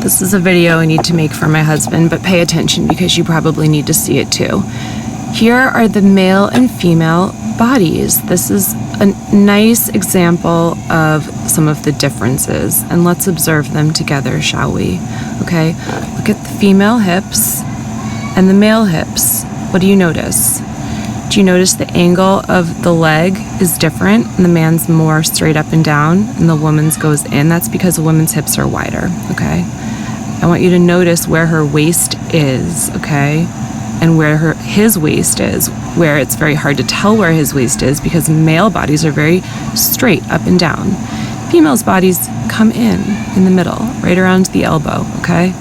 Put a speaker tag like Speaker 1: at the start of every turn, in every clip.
Speaker 1: This is a video I need to make for my husband, but pay attention because you probably need to see it too. Here are the male and female bodies. This is a nice example of some of the differences, and let's observe them together, shall we? Okay, look at the female hips and the male hips. What do you notice? Do you notice the angle of the leg is different, and the man's more straight up and down, and the woman's goes in? That's because the woman's hips are wider, okay? I want you to notice where her waist is, okay? And where his waist is, where it's very hard to tell where his waist is because male bodies are very straight up and down. Females' bodies come in the middle, right around the elbow, okay?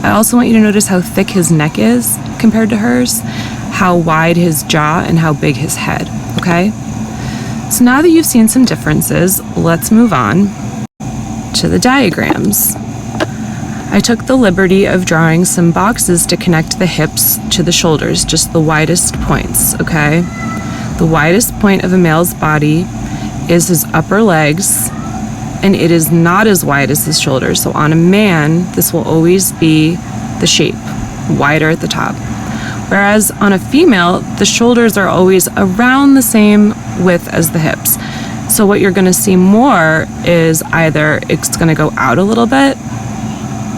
Speaker 1: I also want you to notice how thick his neck is compared to hers, how wide his jaw, and how big his head, okay? So now that you've seen some differences, let's move on to the diagrams. I took the liberty of drawing some boxes to connect the hips to the shoulders, just the widest points, okay? The widest point of a male's body is his upper legs, and it is not as wide as his shoulders. So on a man, this will always be the shape, wider at the top. Whereas on a female, the shoulders are always around the same width as the hips. So what you're gonna see more is either it's gonna go out a little bit,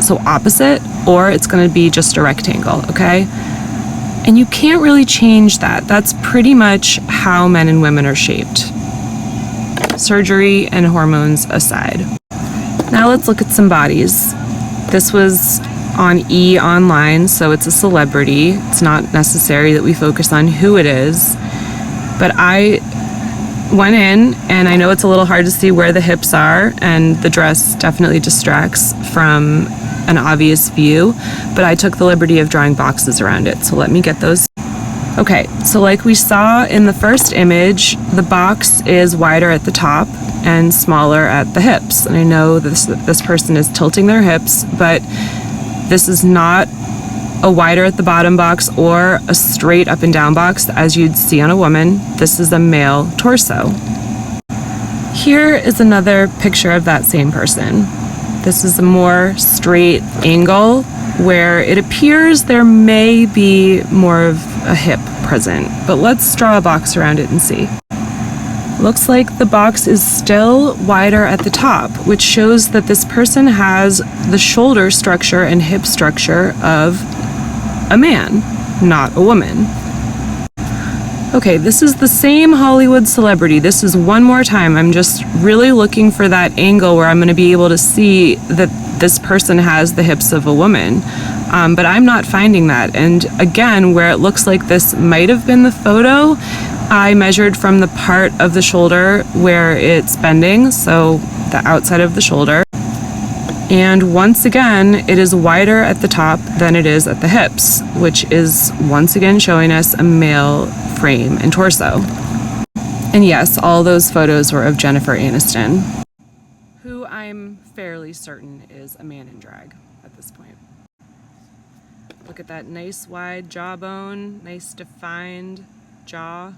Speaker 1: so opposite, or it's going to be just a rectangle, okay? And you can't really change that. That's pretty much how men and women are shaped. Surgery and hormones aside. Now let's look at some bodies. This was on E! Online, so it's a celebrity. It's not necessary that we focus on who it is, but I went in, and I know it's a little hard to see where the hips are, and the dress definitely distracts from an obvious view, but I took the liberty of drawing boxes around it, so let me get those. Okay, so like we saw in the first image, the box is wider at the top and smaller at the hips, and I know this person is tilting their hips, but this is not a wider at the bottom box or a straight up and down box as you'd see on a woman. This is a male torso. Here is another picture of that same person. This is a more straight angle where it appears there may be more of a hip present, but let's draw a box around it and see. Looks like the box is still wider at the top, which shows that this person has the shoulder structure and hip structure of a man, not a woman. Okay, this is the same Hollywood celebrity. This is one more time. I'm just really looking for that angle where I'm going to be able to see that this person has the hips of a woman. But I'm not finding that. And again, where it looks like this might have been the photo, I measured from the part of the shoulder where it's bending, so the outside of the shoulder. And once again, it is wider at the top than it is at the hips, which is once again showing us a male frame and torso. And yes, all those photos were of Jennifer Aniston, who I'm fairly certain is a man in drag at this point. Look at that nice wide jawbone, nice defined jaw.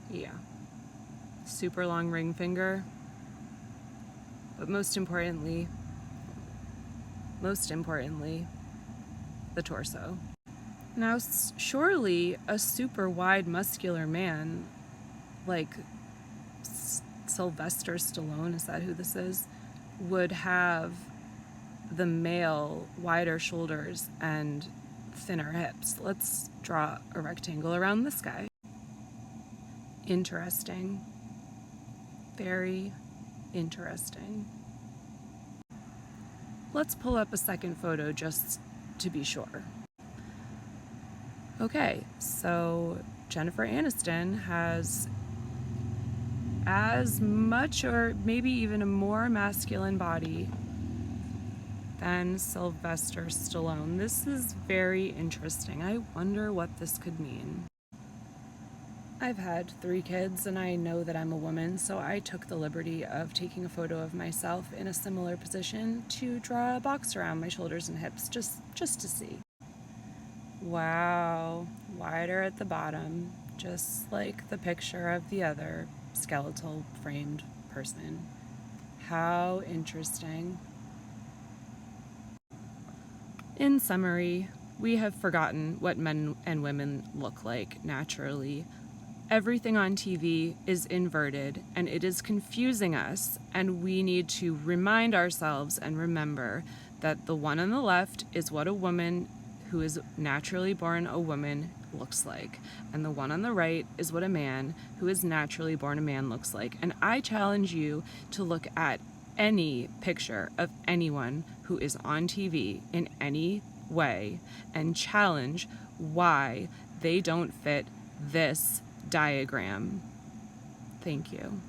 Speaker 1: Yeah, super long ring finger. But most importantly, the torso. Now, surely a super wide muscular man like Sylvester Stallone, is that who this is, would have the male wider shoulders and thinner hips. Let's draw a rectangle around this guy. Interesting. Very interesting. Let's pull up a second photo just to be sure. Okay, so Jennifer Aniston has as much or maybe even a more masculine body than Sylvester Stallone. This is very interesting. I wonder what this could mean. I've had 3 kids and I know that I'm a woman, so I took the liberty of taking a photo of myself in a similar position to draw a box around my shoulders and hips just to see. Wow, wider at the bottom, just like the picture of the other skeletal framed person. How interesting. In summary, we have forgotten what men and women look like naturally. Everything on TV is inverted and it is confusing us, and we need to remind ourselves and remember that the one on the left is what a woman who is naturally born a woman looks like, and the one on the right is what a man who is naturally born a man looks like. And I challenge you to look at any picture of anyone who is on TV in any way and challenge why they don't fit this diagram. Thank you.